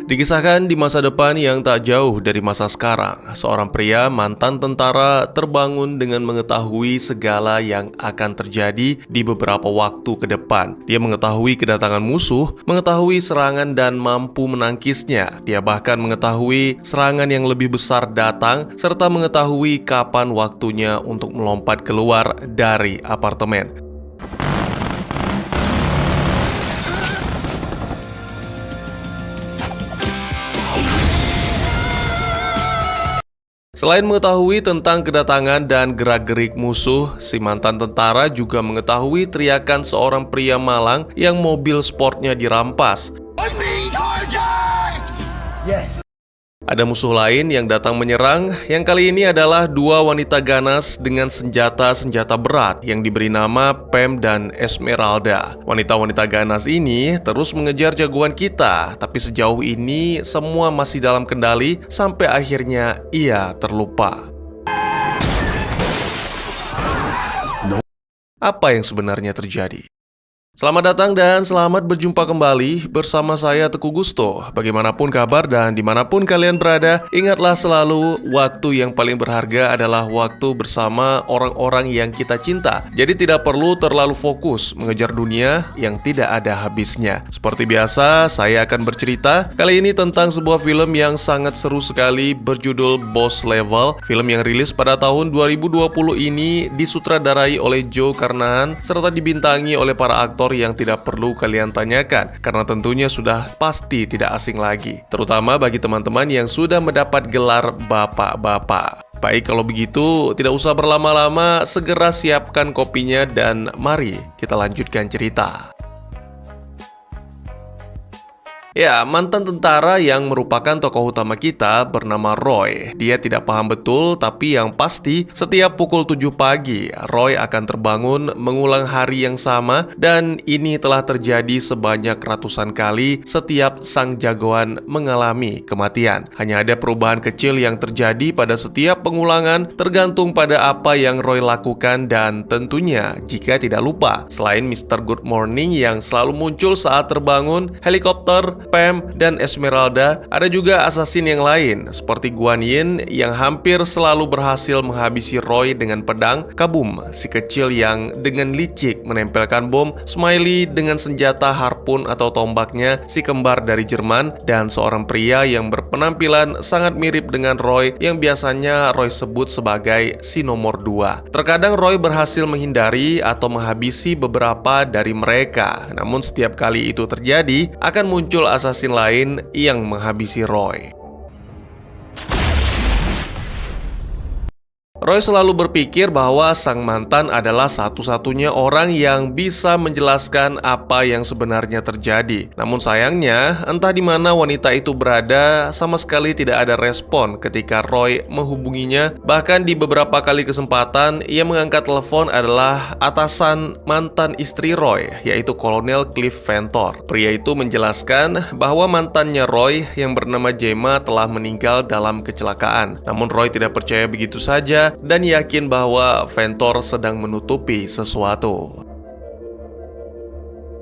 Dikisahkan di masa depan yang tak jauh dari masa sekarang, seorang pria mantan tentara terbangun dengan mengetahui segala yang akan terjadi di beberapa waktu ke depan. Dia mengetahui kedatangan musuh, mengetahui serangan dan mampu menangkisnya. Dia bahkan mengetahui serangan yang lebih besar datang, serta mengetahui kapan waktunya untuk melompat keluar dari apartemen. Selain mengetahui tentang kedatangan dan gerak-gerik musuh, si mantan tentara juga mengetahui teriakan seorang pria malang yang mobil sportnya dirampas. Yes. Ada musuh lain yang datang menyerang, yang kali ini adalah dua wanita ganas dengan senjata-senjata berat yang diberi nama Pam dan Esmeralda. Wanita-wanita ganas ini terus mengejar jagoan kita, tapi sejauh ini semua masih dalam kendali sampai akhirnya ia terlupa. Apa yang sebenarnya terjadi? Selamat datang dan selamat berjumpa kembali bersama saya Teguh Gusto. Bagaimanapun kabar dan dimanapun kalian berada, ingatlah selalu waktu yang paling berharga adalah waktu bersama orang-orang yang kita cinta. Jadi tidak perlu terlalu fokus mengejar dunia yang tidak ada habisnya. Seperti biasa, saya akan bercerita kali ini tentang sebuah film yang sangat seru sekali berjudul Boss Level. Film yang rilis pada tahun 2020 ini disutradarai oleh Joe Carnahan serta dibintangi oleh para aktor yang tidak perlu kalian tanyakan karena tentunya sudah pasti tidak asing lagi, terutama bagi teman-teman yang sudah mendapat gelar bapak-bapak. Baik, kalau begitu tidak usah berlama-lama, segera siapkan kopinya dan mari kita lanjutkan cerita. Ya, mantan tentara yang merupakan tokoh utama kita bernama Roy. Dia tidak paham betul, tapi yang pasti setiap pukul 7 pagi, Roy akan terbangun mengulang hari yang sama, dan ini telah terjadi sebanyak ratusan kali setiap sang jagoan mengalami kematian. Hanya ada perubahan kecil yang terjadi pada setiap pengulangan, tergantung pada apa yang Roy lakukan, dan tentunya jika tidak lupa, selain Mr. Good Morning yang selalu muncul saat terbangun, helikopter, Pam, dan Esmeralda, ada juga assassin yang lain seperti Guan Yin yang hampir selalu berhasil menghabisi Roy dengan pedang, Kabum, si kecil yang dengan licik menempelkan bom, Smiley dengan senjata harpun atau tombaknya, si kembar dari Jerman, dan seorang pria yang berpenampilan sangat mirip dengan Roy yang biasanya Roy sebut sebagai si nomor 2. Terkadang Roy berhasil menghindari atau menghabisi beberapa dari mereka, namun setiap kali itu terjadi akan muncul assassin lain yang menghabisi Roy. Roy selalu berpikir bahwa sang mantan adalah satu-satunya orang yang bisa menjelaskan apa yang sebenarnya terjadi. Namun sayangnya, entah di mana wanita itu berada, sama sekali tidak ada respon ketika Roy menghubunginya. Bahkan di beberapa kali kesempatan, ia mengangkat telepon adalah atasan mantan istri Roy, yaitu Kolonel Cliff Ventor. Pria itu menjelaskan bahwa mantannya Roy yang bernama Gemma telah meninggal dalam kecelakaan. Namun Roy tidak percaya begitu saja dan yakin bahwa Ventor sedang menutupi sesuatu.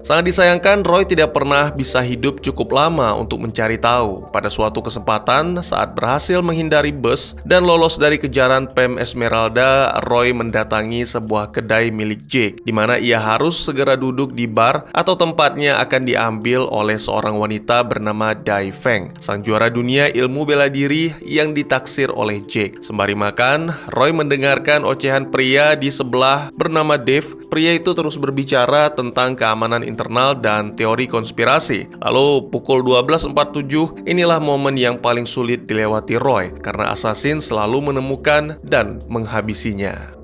Sangat disayangkan, Roy tidak pernah bisa hidup cukup lama untuk mencari tahu. Pada suatu kesempatan, saat berhasil menghindari bus dan lolos dari kejaran Pam Esmeralda, Roy mendatangi sebuah kedai milik Jake, di mana ia harus segera duduk di bar atau tempatnya akan diambil oleh seorang wanita bernama Dai Feng, sang juara dunia ilmu bela diri yang ditaksir oleh Jake. Sembari makan, Roy mendengarkan ocehan pria di sebelah bernama Dave. Pria itu terus berbicara tentang keamanan internal dan teori konspirasi. Lalu pukul 12.47, inilah momen yang paling sulit dilewati Roy karena assassin selalu menemukan dan menghabisinya.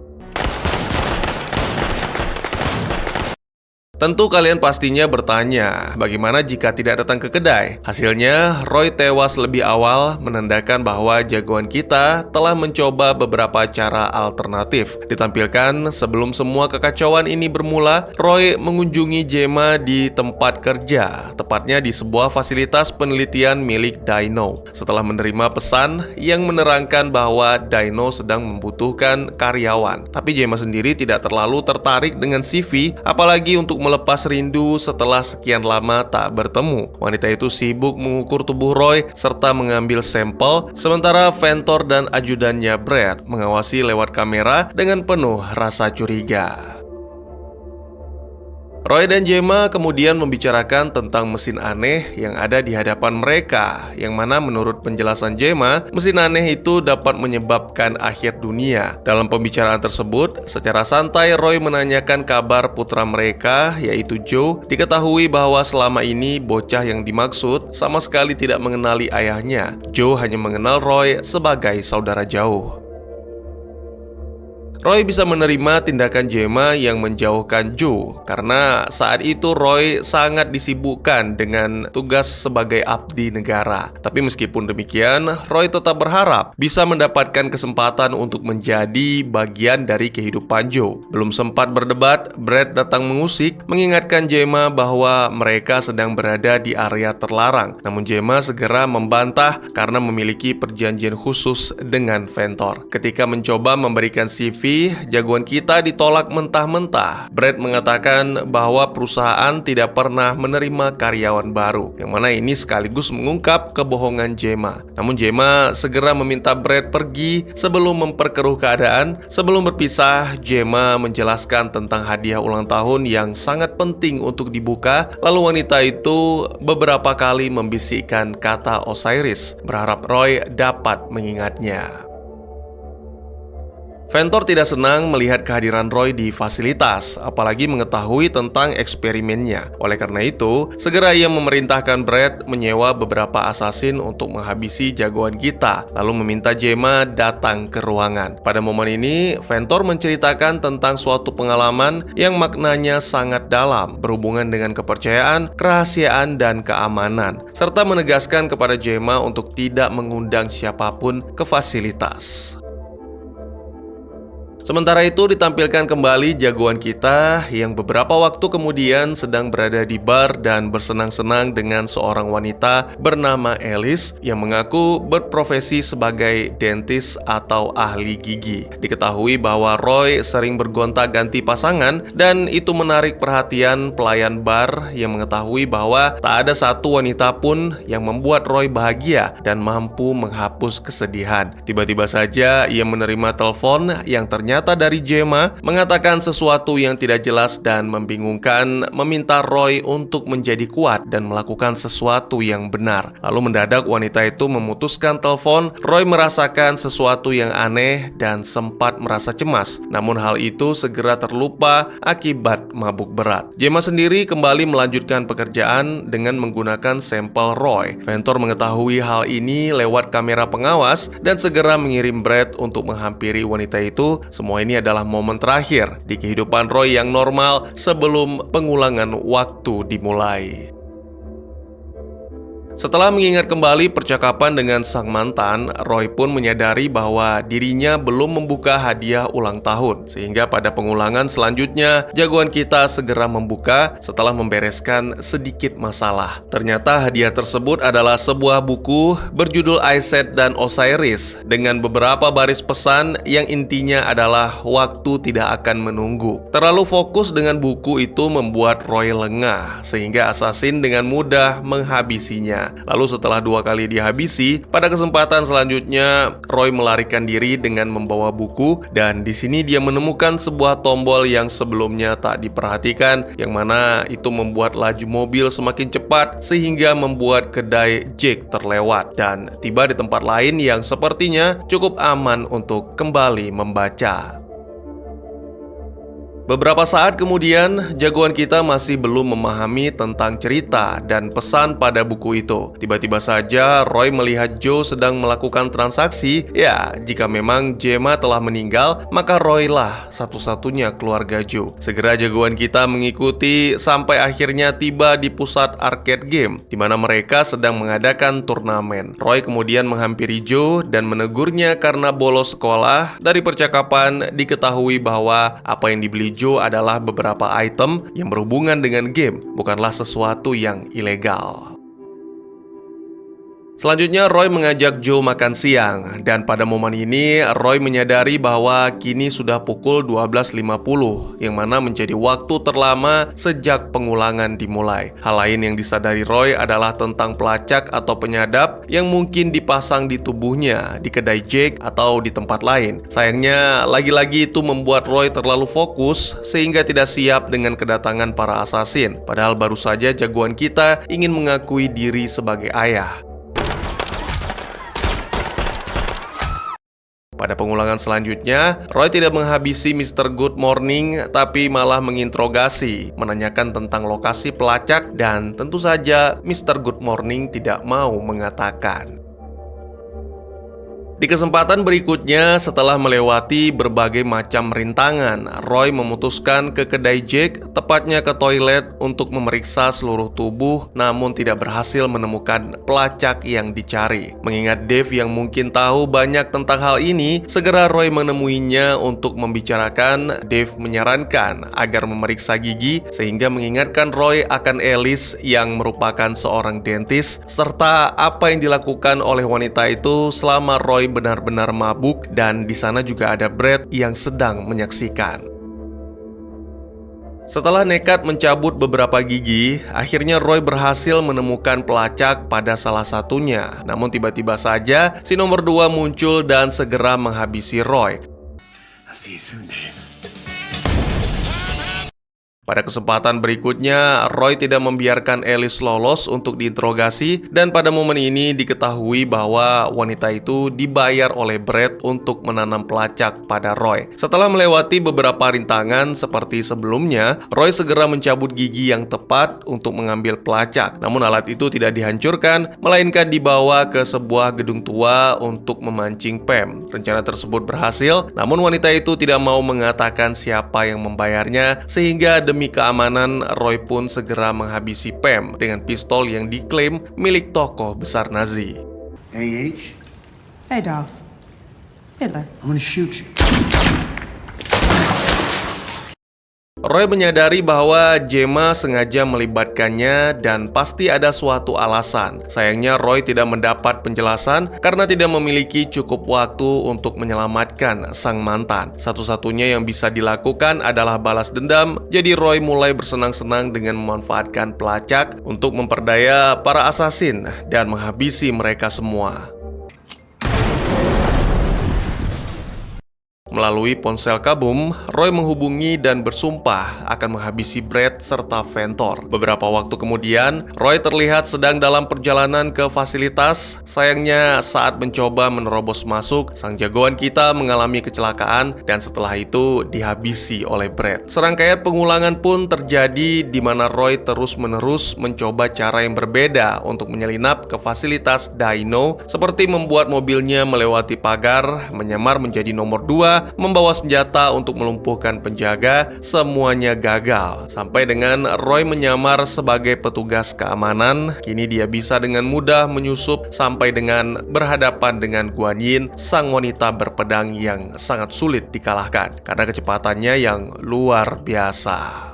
Tentu kalian pastinya bertanya, bagaimana jika tidak datang ke kedai? Hasilnya, Roy tewas lebih awal, menandakan bahwa jagoan kita telah mencoba beberapa cara alternatif. Ditampilkan sebelum semua kekacauan ini bermula, Roy mengunjungi Gemma di tempat kerja, tepatnya di sebuah fasilitas penelitian milik Dino. Setelah menerima pesan yang menerangkan bahwa Dino sedang membutuhkan karyawan, tapi Gemma sendiri tidak terlalu tertarik dengan CV, apalagi untuk melepas rindu setelah sekian lama tak bertemu. Wanita itu sibuk mengukur tubuh Roy serta mengambil sampel, sementara Ventor dan ajudannya Brad mengawasi lewat kamera dengan penuh rasa curiga. Roy dan Gemma kemudian membicarakan tentang mesin aneh yang ada di hadapan mereka, yang mana menurut penjelasan Gemma, mesin aneh itu dapat menyebabkan akhir dunia. Dalam pembicaraan tersebut, secara santai Roy menanyakan kabar putra mereka, yaitu Joe. Diketahui bahwa selama ini bocah yang dimaksud sama sekali tidak mengenali ayahnya. Joe hanya mengenal Roy sebagai saudara jauh. Roy bisa menerima tindakan Gemma yang menjauhkan Joe karena saat itu Roy sangat disibukkan dengan tugas sebagai abdi negara. Tapi meskipun demikian, Roy tetap berharap bisa mendapatkan kesempatan untuk menjadi bagian dari kehidupan Joe. Belum sempat berdebat, Brad datang mengusik, mengingatkan Gemma bahwa mereka sedang berada di area terlarang. Namun Gemma segera membantah karena memiliki perjanjian khusus dengan Ventor. Ketika mencoba memberikan CV, jagoan kita ditolak mentah-mentah. Brad mengatakan bahwa perusahaan tidak pernah menerima karyawan baru, yang mana ini sekaligus mengungkap kebohongan Gemma. Namun Gemma segera meminta Brad pergi sebelum memperkeruh keadaan. Sebelum berpisah, Gemma menjelaskan tentang hadiah ulang tahun yang sangat penting untuk dibuka. Lalu wanita itu beberapa kali membisikkan kata Osiris, berharap Roy dapat mengingatnya. Ventor tidak senang melihat kehadiran Roy di fasilitas, apalagi mengetahui tentang eksperimennya. Oleh karena itu, segera ia memerintahkan Brad menyewa beberapa asasin untuk menghabisi jagoan kita, lalu meminta Gemma datang ke ruangan. Pada momen ini, Ventor menceritakan tentang suatu pengalaman yang maknanya sangat dalam, berhubungan dengan kepercayaan, kerahasiaan, dan keamanan, serta menegaskan kepada Gemma untuk tidak mengundang siapapun ke fasilitas. Sementara itu ditampilkan kembali jagoan kita yang beberapa waktu kemudian sedang berada di bar dan bersenang-senang dengan seorang wanita bernama Alice yang mengaku berprofesi sebagai dentis atau ahli gigi. Diketahui bahwa Roy sering bergonta-ganti pasangan dan itu menarik perhatian pelayan bar yang mengetahui bahwa tak ada satu wanita pun yang membuat Roy bahagia dan mampu menghapus kesedihan. Tiba-tiba saja ia menerima telepon yang ternyata dari Gemma mengatakan sesuatu yang tidak jelas dan membingungkan, meminta Roy untuk menjadi kuat dan melakukan sesuatu yang benar. Lalu mendadak wanita itu memutuskan telepon. Roy merasakan sesuatu yang aneh dan sempat merasa cemas. Namun hal itu segera terlupa akibat mabuk berat. Gemma sendiri kembali melanjutkan pekerjaan dengan menggunakan sampel Roy. Ventor mengetahui hal ini lewat kamera pengawas dan segera mengirim Brad untuk menghampiri wanita itu. Semua ini adalah momen terakhir di kehidupan Roy yang normal sebelum pengulangan waktu dimulai. Setelah mengingat kembali percakapan dengan sang mantan, Roy pun menyadari bahwa dirinya belum membuka hadiah ulang tahun. Sehingga pada pengulangan selanjutnya, jagoan kita segera membuka setelah membereskan sedikit masalah. Ternyata hadiah tersebut adalah sebuah buku berjudul Iset dan Osiris dengan beberapa baris pesan yang intinya adalah waktu tidak akan menunggu. Terlalu fokus dengan buku itu membuat Roy lengah, sehingga assassin dengan mudah menghabisinya. Lalu setelah 2 kali dihabisi, pada kesempatan selanjutnya Roy melarikan diri dengan membawa buku dan di sini dia menemukan sebuah tombol yang sebelumnya tak diperhatikan, yang mana itu membuat laju mobil semakin cepat sehingga membuat kedai Jake terlewat dan tiba di tempat lain yang sepertinya cukup aman untuk kembali membaca. Beberapa saat kemudian, jagoan kita masih belum memahami tentang cerita dan pesan pada buku itu. Tiba-tiba saja Roy melihat Joe sedang melakukan transaksi. Ya, jika memang Gemma telah meninggal, maka Roy lah satu-satunya keluarga Joe. Segera jagoan kita mengikuti sampai akhirnya tiba di pusat arcade game, di mana mereka sedang mengadakan turnamen. Roy kemudian menghampiri Joe dan menegurnya karena bolos sekolah. Dari percakapan diketahui bahwa apa yang dibeli Joe adalah beberapa item yang berhubungan dengan game, bukanlah sesuatu yang ilegal. Selanjutnya, Roy mengajak Joe makan siang, dan pada momen ini Roy menyadari bahwa kini sudah pukul 12.50, yang mana menjadi waktu terlama sejak pengulangan dimulai. Hal lain yang disadari Roy adalah tentang pelacak atau penyadap yang mungkin dipasang di tubuhnya, di kedai Jake atau di tempat lain. Sayangnya, lagi-lagi itu membuat Roy terlalu fokus sehingga tidak siap dengan kedatangan para asasin. Padahal baru saja jagoan kita ingin mengakui diri sebagai ayah. Pada pengulangan selanjutnya, Roy tidak menghabisi Mr. Good Morning, tapi malah menginterogasi, menanyakan tentang lokasi pelacak, dan tentu saja Mr. Good Morning tidak mau mengatakan. Di kesempatan berikutnya, setelah melewati berbagai macam rintangan, Roy memutuskan ke kedai Jake, tepatnya ke toilet untuk memeriksa seluruh tubuh, namun tidak berhasil menemukan pelacak yang dicari. Mengingat Dave yang mungkin tahu banyak tentang hal ini, segera Roy menemuinya untuk membicarakan. Dave menyarankan agar memeriksa gigi, sehingga mengingatkan Roy akan Alice yang merupakan seorang dentis, serta apa yang dilakukan oleh wanita itu selama Roy benar-benar mabuk, dan di sana juga ada Brad yang sedang menyaksikan. Setelah nekat mencabut beberapa gigi, akhirnya Roy berhasil menemukan pelacak pada salah satunya. Namun tiba-tiba saja si nomor 2 muncul dan segera menghabisi Roy. I'll see you soon, Dave. Pada kesempatan berikutnya, Roy tidak membiarkan Alice lolos untuk diinterogasi, dan pada momen ini diketahui bahwa wanita itu dibayar oleh Brad untuk menanam pelacak pada Roy. Setelah melewati beberapa rintangan seperti sebelumnya, Roy segera mencabut gigi yang tepat untuk mengambil pelacak. Namun alat itu tidak dihancurkan, melainkan dibawa ke sebuah gedung tua untuk memancing Pam. Rencana tersebut berhasil, namun wanita itu tidak mau mengatakan siapa yang membayarnya, sehingga demi keamanan, Roy pun segera menghabisi Pam dengan pistol yang diklaim milik tokoh besar Nazi. Hey, H. Hey, Darth. Hitler. I'm gonna shoot you. Roy menyadari bahwa Gemma sengaja melibatkannya dan pasti ada suatu alasan. Sayangnya Roy tidak mendapat penjelasan karena tidak memiliki cukup waktu untuk menyelamatkan sang mantan. Satu-satunya yang bisa dilakukan adalah balas dendam, jadi Roy mulai bersenang-senang dengan memanfaatkan pelacak untuk memperdaya para asasin dan menghabisi mereka semua. Melalui ponsel kabum, Roy menghubungi dan bersumpah akan menghabisi Brad serta Ventor. Beberapa waktu kemudian, Roy terlihat sedang dalam perjalanan ke fasilitas. Sayangnya, saat mencoba menerobos masuk, sang jagoan kita mengalami kecelakaan dan setelah itu dihabisi oleh Brad. Serangkaian pengulangan pun terjadi di mana Roy terus-menerus mencoba cara yang berbeda untuk menyelinap ke fasilitas Dino, seperti membuat mobilnya melewati pagar, menyamar menjadi nomor 2, membawa senjata untuk melumpuhkan penjaga. Semuanya gagal. Sampai dengan Roy menyamar sebagai petugas keamanan, kini dia bisa dengan mudah menyusup sampai dengan berhadapan dengan Guan Yin, sang wanita berpedang yang sangat sulit dikalahkan karena kecepatannya yang luar biasa.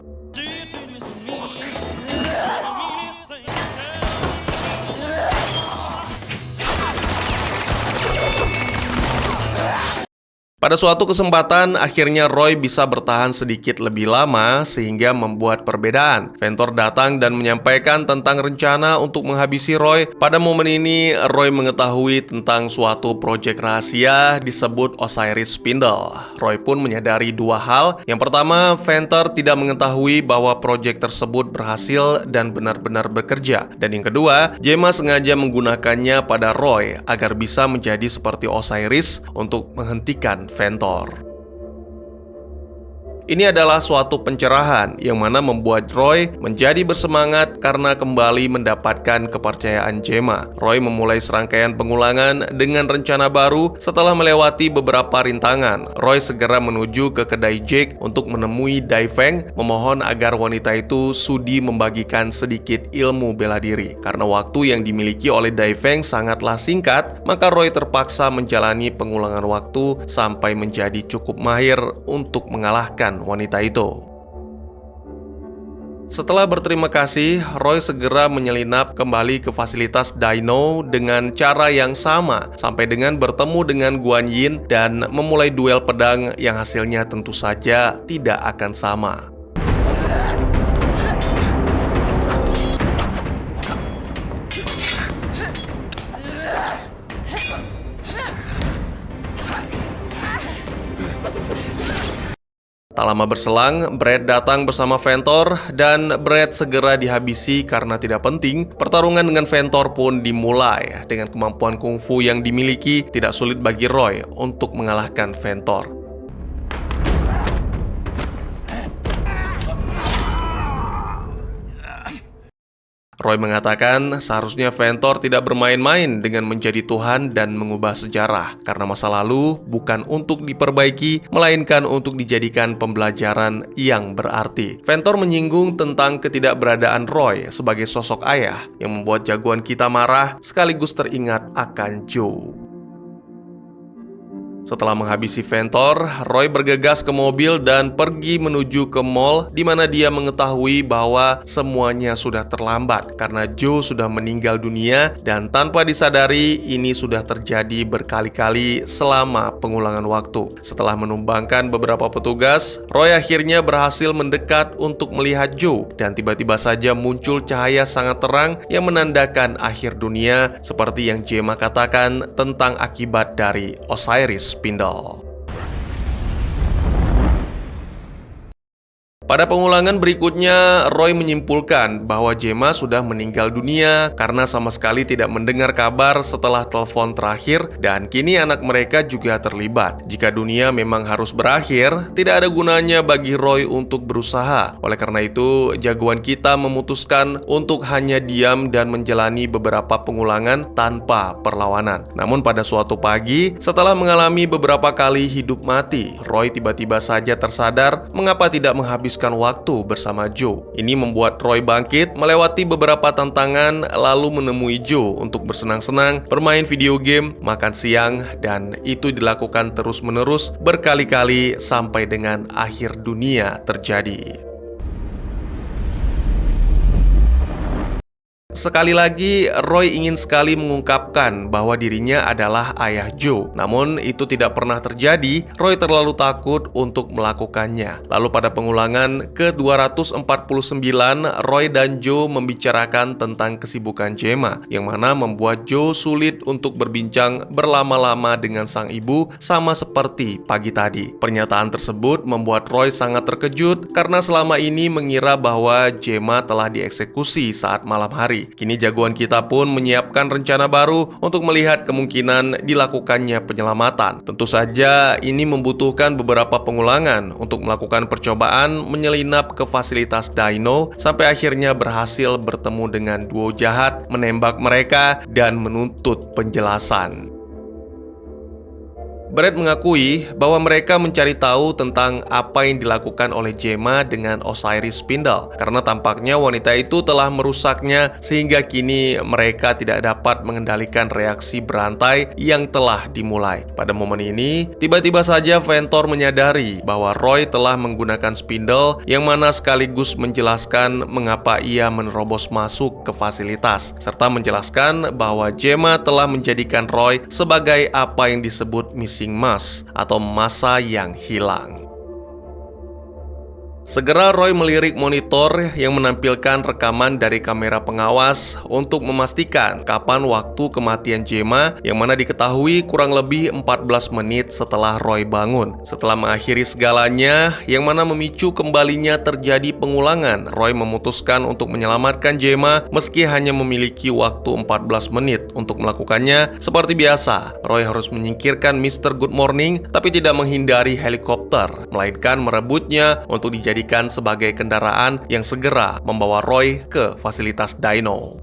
Pada suatu kesempatan, akhirnya Roy bisa bertahan sedikit lebih lama sehingga membuat perbedaan. Ventor datang dan menyampaikan tentang rencana untuk menghabisi Roy. Pada momen ini, Roy mengetahui tentang suatu proyek rahasia disebut Osiris Spindle. Roy pun menyadari dua hal. Yang pertama, Ventor tidak mengetahui bahwa proyek tersebut berhasil dan benar-benar bekerja. Dan yang kedua, Gemma sengaja menggunakannya pada Roy agar bisa menjadi seperti Osiris untuk menghentikan Ventor. Ini adalah suatu pencerahan yang mana membuat Roy menjadi bersemangat karena kembali mendapatkan kepercayaan Gemma. Roy memulai serangkaian pengulangan dengan rencana baru. Setelah melewati beberapa rintangan, Roy segera menuju ke kedai Jake untuk menemui Dai Feng, memohon agar wanita itu sudi membagikan sedikit ilmu bela diri. Karena waktu yang dimiliki oleh Dai Feng sangatlah singkat, maka Roy terpaksa menjalani pengulangan waktu sampai menjadi cukup mahir untuk mengalahkan wanita itu. Setelah berterima kasih, Roy segera menyelinap kembali ke fasilitas Dino dengan cara yang sama, sampai dengan bertemu dengan Guan Yin dan memulai duel pedang yang hasilnya tentu saja tidak akan sama. Tak lama berselang, Brad datang bersama Ventor dan Brad segera dihabisi karena tidak penting. Pertarungan dengan Ventor pun dimulai. Dengan kemampuan kungfu yang dimiliki, tidak sulit bagi Roy untuk mengalahkan Ventor. Roy mengatakan seharusnya Ventor tidak bermain-main dengan menjadi Tuhan dan mengubah sejarah, karena masa lalu bukan untuk diperbaiki, melainkan untuk dijadikan pembelajaran yang berarti. Ventor menyinggung tentang ketidakberadaan Roy sebagai sosok ayah yang membuat jagoan kita marah sekaligus teringat akan Joe. Setelah menghabisi Ventor, Roy bergegas ke mobil dan pergi menuju ke mall di mana dia mengetahui bahwa semuanya sudah terlambat karena Joe sudah meninggal dunia dan tanpa disadari ini sudah terjadi berkali-kali selama pengulangan waktu. Setelah menumbangkan beberapa petugas, Roy akhirnya berhasil mendekat untuk melihat Joe dan tiba-tiba saja muncul cahaya sangat terang yang menandakan akhir dunia seperti yang Gemma katakan tentang akibat dari Osiris Spindle. Pada pengulangan berikutnya, Roy menyimpulkan bahwa Gemma sudah meninggal dunia karena sama sekali tidak mendengar kabar setelah telepon terakhir dan kini anak mereka juga terlibat. Jika dunia memang harus berakhir, tidak ada gunanya bagi Roy untuk berusaha. Oleh karena itu, jagoan kita memutuskan untuk hanya diam dan menjalani beberapa pengulangan tanpa perlawanan. Namun pada suatu pagi, setelah mengalami beberapa kali hidup mati, Roy tiba-tiba saja tersadar mengapa tidak menghabiskan waktu bersama Joe. Ini membuat Roy bangkit, melewati beberapa tantangan, lalu menemui Joe untuk bersenang-senang, bermain video game, makan siang, dan itu dilakukan terus-menerus berkali-kali sampai dengan akhir dunia terjadi. Sekali lagi, Roy ingin sekali mengungkapkan bahwa dirinya adalah ayah Joe. Namun, itu tidak pernah terjadi. Roy terlalu takut untuk melakukannya. Lalu pada pengulangan ke-249, Roy dan Joe membicarakan tentang kesibukan Gemma, yang mana membuat Joe sulit untuk berbincang berlama-lama dengan sang ibu, sama seperti pagi tadi. Pernyataan tersebut membuat Roy sangat terkejut karena selama ini mengira bahwa Gemma telah dieksekusi saat malam hari. Kini jagoan kita pun menyiapkan rencana baru untuk melihat kemungkinan dilakukannya penyelamatan. Tentu saja ini membutuhkan beberapa pengulangan untuk melakukan percobaan menyelinap ke fasilitas Dino sampai akhirnya berhasil bertemu dengan duo jahat, menembak mereka, dan menuntut penjelasan. Brad mengakui bahwa mereka mencari tahu tentang apa yang dilakukan oleh Gemma dengan Osiris Spindle karena tampaknya wanita itu telah merusaknya sehingga kini mereka tidak dapat mengendalikan reaksi berantai yang telah dimulai. Pada momen ini, tiba-tiba saja Ventor menyadari bahwa Roy telah menggunakan Spindle yang mana sekaligus menjelaskan mengapa ia menerobos masuk ke fasilitas serta menjelaskan bahwa Gemma telah menjadikan Roy sebagai apa yang disebut missing mass atau massa yang hilang. Segera Roy melirik monitor yang menampilkan rekaman dari kamera pengawas untuk memastikan kapan waktu kematian Gemma yang mana diketahui kurang lebih 14 menit setelah Roy bangun. Setelah mengakhiri segalanya yang mana memicu kembalinya terjadi pengulangan, Roy memutuskan untuk menyelamatkan Gemma meski hanya memiliki waktu 14 menit untuk melakukannya. Seperti biasa, Roy harus menyingkirkan Mr. Good Morning tapi tidak menghindari helikopter, melainkan merebutnya untuk dijadikan sebagai kendaraan yang segera membawa Roy ke fasilitas Dino.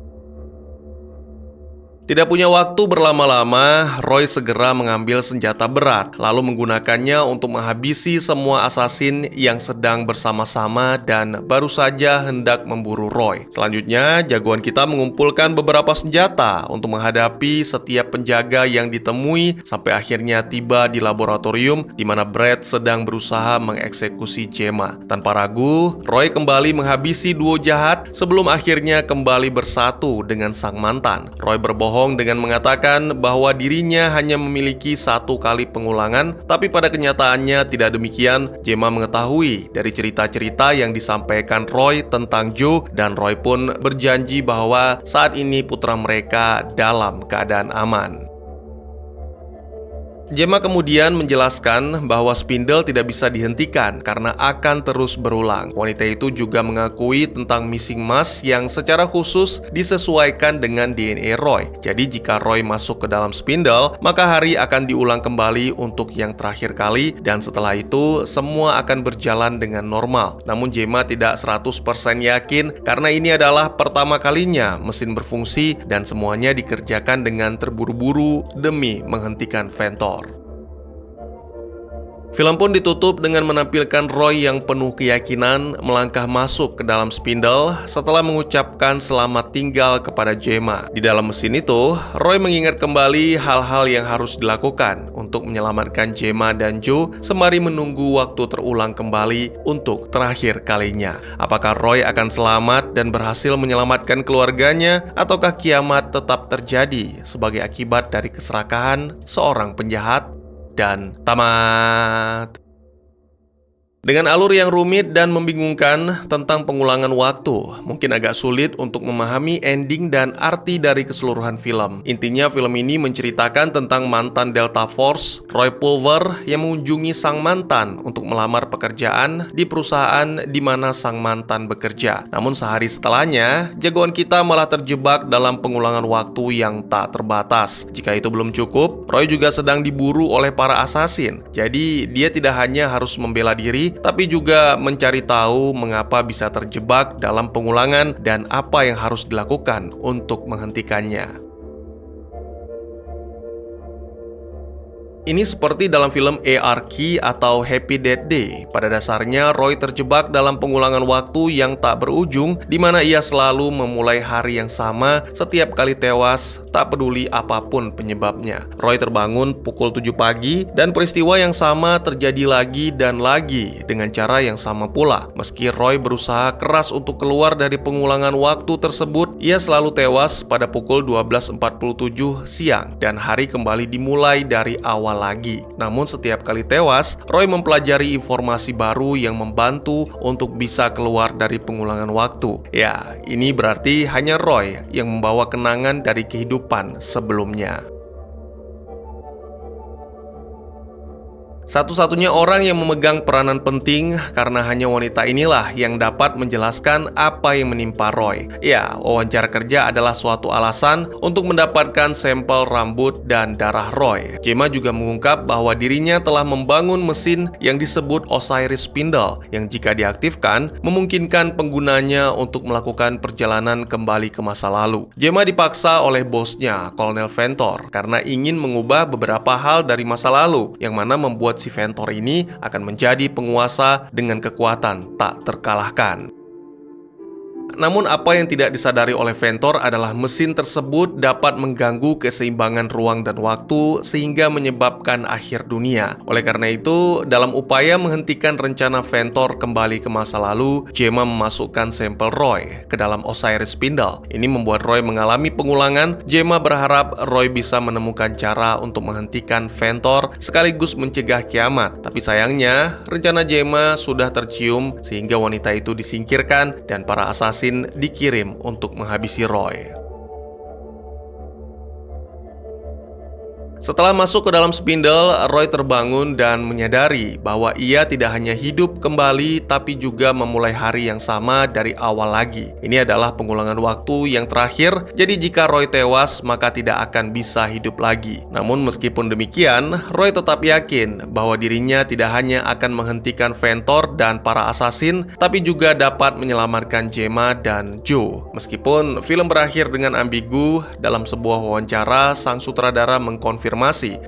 Tidak punya waktu berlama-lama, Roy segera mengambil senjata berat, lalu menggunakannya untuk menghabisi semua asasin yang sedang bersama-sama dan baru saja hendak memburu Roy. Selanjutnya, jagoan kita mengumpulkan beberapa senjata untuk menghadapi setiap penjaga yang ditemui sampai akhirnya tiba di laboratorium di mana Brad sedang berusaha mengeksekusi Gemma. Tanpa ragu, Roy kembali menghabisi duo jahat sebelum akhirnya kembali bersatu dengan sang mantan. Roy berbohong dengan mengatakan bahwa dirinya hanya memiliki satu kali pengulangan, tapi pada kenyataannya tidak demikian. Gemma mengetahui dari cerita-cerita yang disampaikan Roy tentang Joe, dan Roy pun berjanji bahwa saat ini putra mereka dalam keadaan aman. Gemma kemudian menjelaskan bahwa spindle tidak bisa dihentikan karena akan terus berulang. Wanita itu juga mengakui tentang missing mask yang secara khusus disesuaikan dengan DNA Roy. Jadi jika Roy masuk ke dalam spindle, maka hari akan diulang kembali untuk yang terakhir kali, dan setelah itu semua akan berjalan dengan normal. Namun Gemma tidak 100% yakin karena ini adalah pertama kalinya mesin berfungsi dan semuanya dikerjakan dengan terburu-buru demi menghentikan Ventor. Film pun ditutup dengan menampilkan Roy yang penuh keyakinan melangkah masuk ke dalam spindle setelah mengucapkan selamat tinggal kepada Gemma. Di dalam mesin itu, Roy mengingat kembali hal-hal yang harus dilakukan untuk menyelamatkan Gemma dan Joe sembari menunggu waktu terulang kembali untuk terakhir kalinya. Apakah Roy akan selamat dan berhasil menyelamatkan keluarganya, ataukah kiamat tetap terjadi sebagai akibat dari keserakahan seorang penjahat? Dan tamat. Dengan alur yang rumit dan membingungkan tentang pengulangan waktu, mungkin agak sulit untuk memahami ending dan arti dari keseluruhan film. Intinya film ini menceritakan tentang mantan Delta Force, Roy Pulver, yang mengunjungi sang mantan untuk melamar pekerjaan di perusahaan di mana sang mantan bekerja. Namun sehari setelahnya, jagoan kita malah terjebak dalam pengulangan waktu yang tak terbatas. Jika itu belum cukup, Roy juga sedang diburu oleh para asasin. Jadi dia tidak hanya harus membela diri, tapi juga mencari tahu mengapa bisa terjebak dalam pengulangan dan apa yang harus dilakukan untuk menghentikannya. Ini seperti dalam film ARK atau Happy Death Day. Pada dasarnya, Roy terjebak dalam pengulangan waktu yang tak berujung, di mana ia selalu memulai hari yang sama setiap kali tewas, tak peduli apapun penyebabnya. Roy terbangun pukul 7 pagi, dan peristiwa yang sama terjadi lagi dan lagi dengan cara yang sama pula. Meski Roy berusaha keras untuk keluar dari pengulangan waktu tersebut, ia selalu tewas pada pukul 12.47 siang, dan hari kembali dimulai dari awal lagi. Namun setiap kali tewas, Roy mempelajari informasi baru yang membantu untuk bisa keluar dari pengulangan waktu. Ya, ini berarti hanya Roy yang membawa kenangan dari kehidupan sebelumnya. Satu-satunya orang yang memegang peranan penting karena hanya wanita inilah yang dapat menjelaskan apa yang menimpa Roy. Ya, wawancara kerja adalah suatu alasan untuk mendapatkan sampel rambut dan darah Roy. Gemma juga mengungkap bahwa dirinya telah membangun mesin yang disebut Osiris Spindle yang jika diaktifkan memungkinkan penggunanya untuk melakukan perjalanan kembali ke masa lalu. Gemma dipaksa oleh bosnya, Kolonel Ventor, karena ingin mengubah beberapa hal dari masa lalu yang mana membuat si Ventor ini akan menjadi penguasa dengan kekuatan tak terkalahkan. Namun apa yang tidak disadari oleh Ventor adalah mesin tersebut dapat mengganggu keseimbangan ruang dan waktu sehingga menyebabkan akhir dunia. Oleh karena itu, dalam upaya menghentikan rencana Ventor kembali ke masa lalu, Gemma memasukkan sampel Roy ke dalam Osiris Spindle. Ini membuat Roy mengalami pengulangan. Gemma berharap Roy bisa menemukan cara untuk menghentikan Ventor sekaligus mencegah kiamat. Tapi sayangnya, rencana Gemma sudah tercium sehingga wanita itu disingkirkan dan para asasin dikirim untuk menghabisi Roy. Setelah masuk ke dalam spindle, Roy terbangun dan menyadari bahwa ia tidak hanya hidup kembali tapi juga memulai hari yang sama dari awal lagi. Ini adalah pengulangan waktu yang terakhir, jadi jika Roy tewas maka tidak akan bisa hidup lagi. Namun meskipun demikian, Roy tetap yakin bahwa dirinya tidak hanya akan menghentikan Ventor dan para assassin, tapi juga dapat menyelamatkan Gemma dan Joe. Meskipun film berakhir dengan ambigu, dalam sebuah wawancara sang sutradara mengkonfirmasi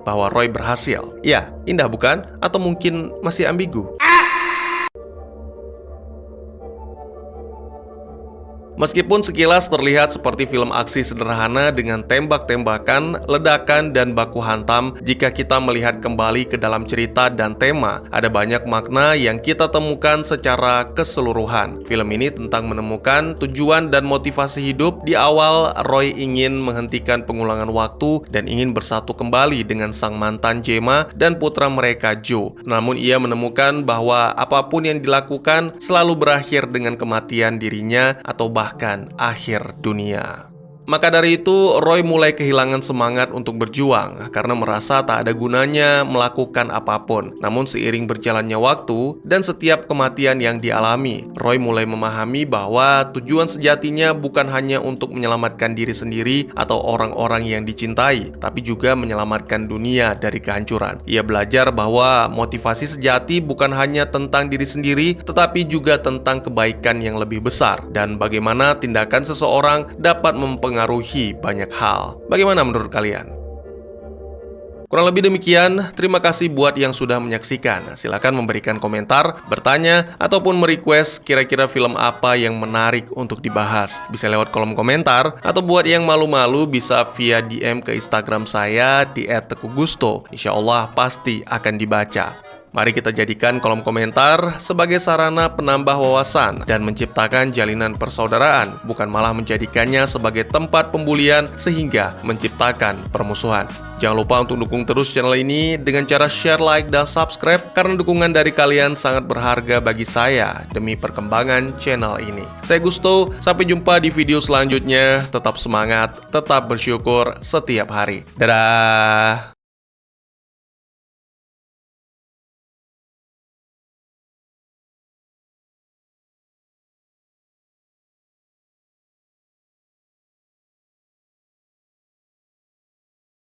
bahwa Roy berhasil. Ya, indah bukan? Atau mungkin masih ambigu? Meskipun sekilas terlihat seperti film aksi sederhana dengan tembak-tembakan, ledakan, dan baku hantam, jika kita melihat kembali ke dalam cerita dan tema, ada banyak makna yang kita temukan secara keseluruhan. Film ini tentang menemukan tujuan dan motivasi hidup. Di awal, Roy ingin menghentikan pengulangan waktu dan ingin bersatu kembali dengan sang mantan Gemma dan putra mereka Joe. Namun ia menemukan bahwa apapun yang dilakukan selalu berakhir dengan kematian dirinya atau bahkan akhir dunia. Maka dari itu, Roy mulai kehilangan semangat untuk berjuang karena merasa tak ada gunanya melakukan apapun. Namun seiring berjalannya waktu dan setiap kematian yang dialami, Roy mulai memahami bahwa tujuan sejatinya bukan hanya untuk menyelamatkan diri sendiri atau orang-orang yang dicintai, tapi juga menyelamatkan dunia dari kehancuran. Ia belajar bahwa motivasi sejati bukan hanya tentang diri sendiri, tetapi juga tentang kebaikan yang lebih besar dan bagaimana tindakan seseorang dapat mempengaruhi banyak hal. Bagaimana menurut kalian? Kurang lebih demikian, terima kasih buat yang sudah menyaksikan. Silakan memberikan komentar, bertanya, ataupun merequest kira-kira film apa yang menarik untuk dibahas. Bisa lewat kolom komentar, atau buat yang malu-malu bisa via DM ke Instagram saya di @tekugusto. Insya Allah pasti akan dibaca. Mari kita jadikan kolom komentar sebagai sarana penambah wawasan dan menciptakan jalinan persaudaraan, bukan malah menjadikannya sebagai tempat pembulian sehingga menciptakan permusuhan. Jangan lupa untuk dukung terus channel ini dengan cara share, like, dan subscribe karena dukungan dari kalian sangat berharga bagi saya demi perkembangan channel ini. Saya Gusto, sampai jumpa di video selanjutnya. Tetap semangat, tetap bersyukur setiap hari. Dadah!